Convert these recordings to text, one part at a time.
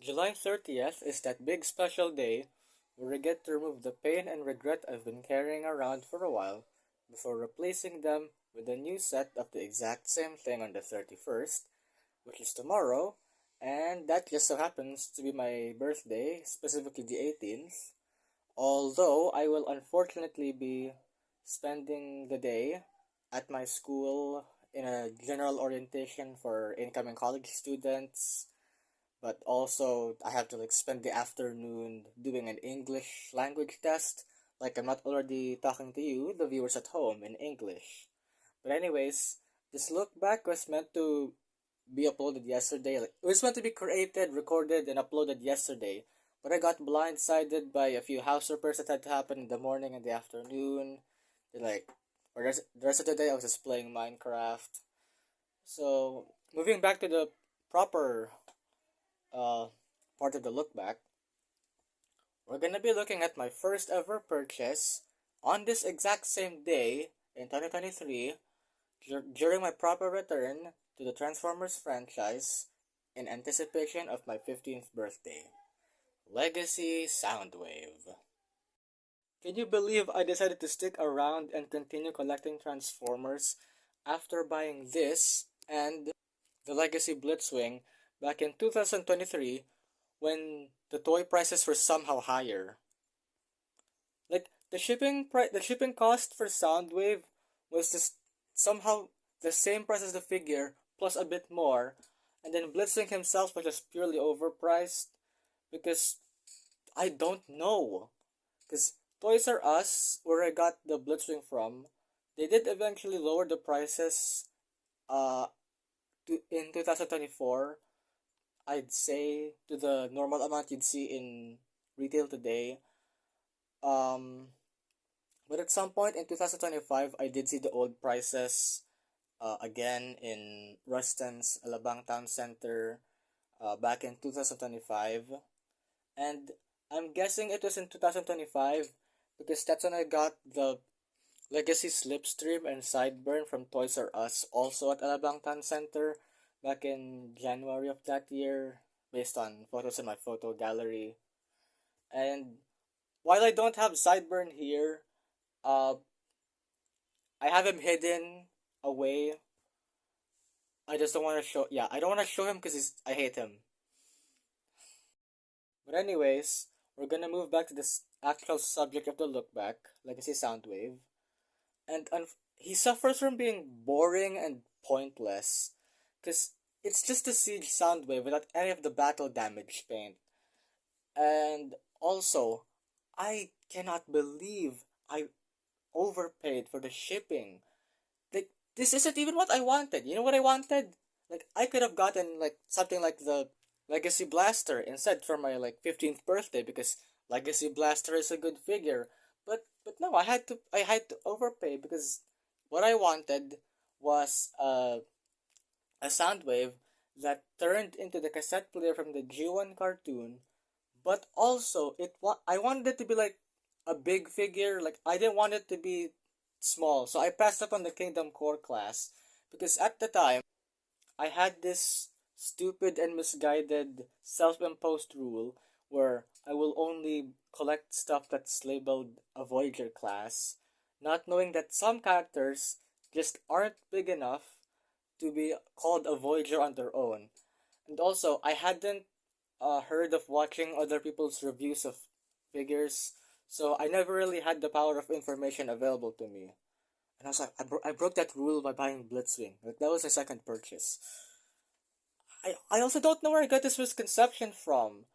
July 30th is that big special day where I get to remove the pain and regret I've been carrying around for a while before replacing them with a new set of the exact same thing on the 31st, which is tomorrow, and that just so happens to be my birthday, specifically the 18th. Although I will unfortunately be spending the day at my school in a general orientation for incoming college students, but also I have to spend the afternoon doing an English language test. Like I'm not already talking to you, the viewers at home, in English. But anyways, this look back was meant to be uploaded yesterday. Like, it was meant to be created, recorded, and uploaded yesterday. But I got blindsided by a few house repairs that had to happen in the morning and the afternoon. Like, or the rest of the day I was just playing Minecraft. So moving back to the proper uh, part of the look back, we're gonna be looking at my first ever purchase on this exact same day in 2023 during my proper return to the Transformers franchise in anticipation of my 15th birthday. Legacy Soundwave. Can you believe I decided to stick around and continue collecting Transformers after buying this and the Legacy Blitzwing back in 2023 when the toy prices were somehow higher? Like the shipping cost for Soundwave was just somehow the same price as the figure plus a bit more, and then Blitzwing himself was just purely overpriced because I don't know. Because Toys R Us, where I got the Blitzwing from, they did eventually lower the prices uh in 2024, I'd say, to the normal amount you'd see in retail today. Um, but at some point in 2025, I did see the old prices again in Ruston's Alabang Town Center back in 2025. And I'm guessing it was in 2025 because that's when I got the Legacy Slipstream and Sideburn from Toys R Us, also at Alabang Town Center back in January of that year, based on photos in my photo gallery. And while I don't have Sideburn here, uh, I have him hidden away. I just don't want to show. Yeah, I don't want to show him because I hate him. But anyways, we're gonna move back to this actual subject of the look back, Legacy Soundwave, and he suffers from being boring and pointless, because it's just a siege Soundwave without any of the battle damage paint. And also, I cannot believe I overpaid for the shipping. Like, this isn't even what I wanted. You know what I wanted? Like, I could have gotten like something like the Legacy Blaster instead for my 15th birthday because Legacy Blaster is a good figure. But no, I had to overpay because what I wanted was a Soundwave that turned into the cassette player from the G1 cartoon, but also I wanted it to be like a big figure. Like, I didn't want it to be small, so I passed up on the Kingdom Core class because at the time I had this stupid and misguided self-imposed rule where I will only collect stuff that's labeled a Voyager class, not knowing that some characters just aren't big enough to be called a Voyager on their own. And also, I hadn't heard of watching other people's reviews of figures, so I never really had the power of information available to me. And I was like, I broke that rule by buying Blitzwing. Like, that was my second purchase. I also don't know where I got this misconception from,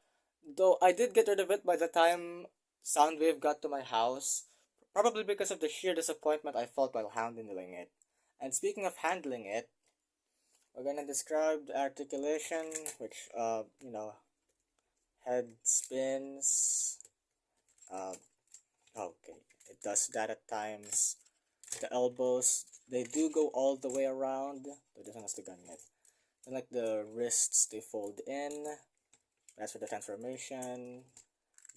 though I did get rid of it by the time Soundwave got to my house, probably because of the sheer disappointment I felt while handling it. And speaking of handling it, we're gonna describe the articulation, which, head spins. Uh, okay, it does that at times. The elbows, they do go all the way around, but this one has the gun yet. Then, like, the wrists, they fold in. That's for the transformation.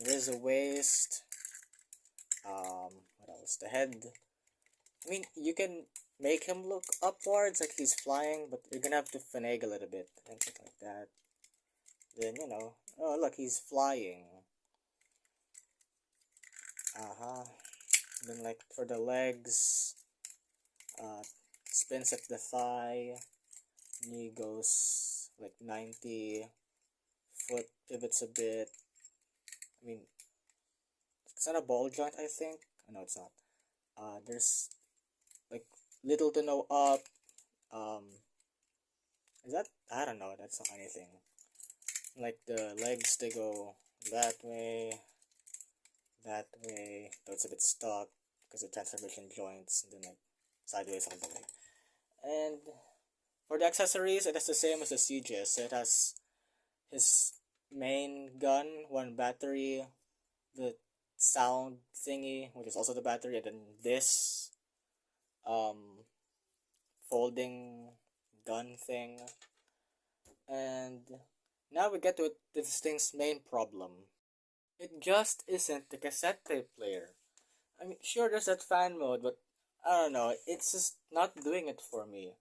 There is a waist. What else? The head. I mean, you can make him look upwards like he's flying, but you're gonna have to finagle it a bit. And something like that. Then, oh, look, he's flying. Uh-huh. Then, like, for the legs, uh, spins at the thigh, knee goes, like, 90, foot pivots a bit. I mean, it's not a ball joint, I think. No, it's not. There's, like, little to no up. Um, is that? I don't know. That's not anything. Like, the legs, they go that way, though it's a bit stuck because of transformation joints, and then like sideways all the way. And for the accessories, it is the same as the Sieges. It has his main gun, one battery, the sound thingy, which is also the battery, and then this um folding gun thing. And now we get to this thing's main problem. It just isn't the cassette tape player. I mean, sure, there's that fan mode, but I don't know, it's just not doing it for me.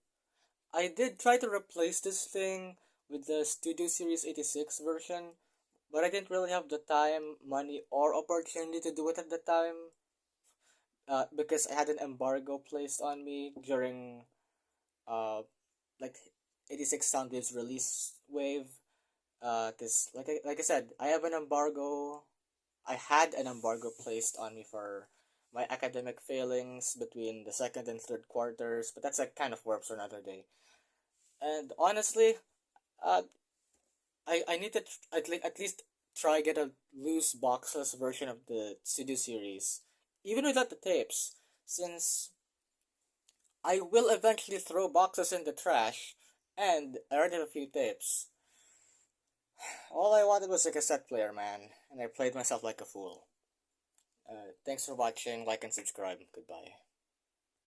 I did try to replace this thing with the Studio Series 86 version, but I didn't really have the time, money, or opportunity to do it at the time, because I had an embargo placed on me during, uh, like, 86 Soundwave's release wave, because, like I said, I had an embargo placed on me for my academic failings between the second and third quarters, but that's like kind of works for another day. And honestly, uh, I need to at least try get a loose boxless version of the Studio series, even without the tapes, since I will eventually throw boxes in the trash, and I already have a few tapes. All I wanted was a cassette player, man, and I played myself like a fool. Thanks for watching, like and subscribe. Goodbye.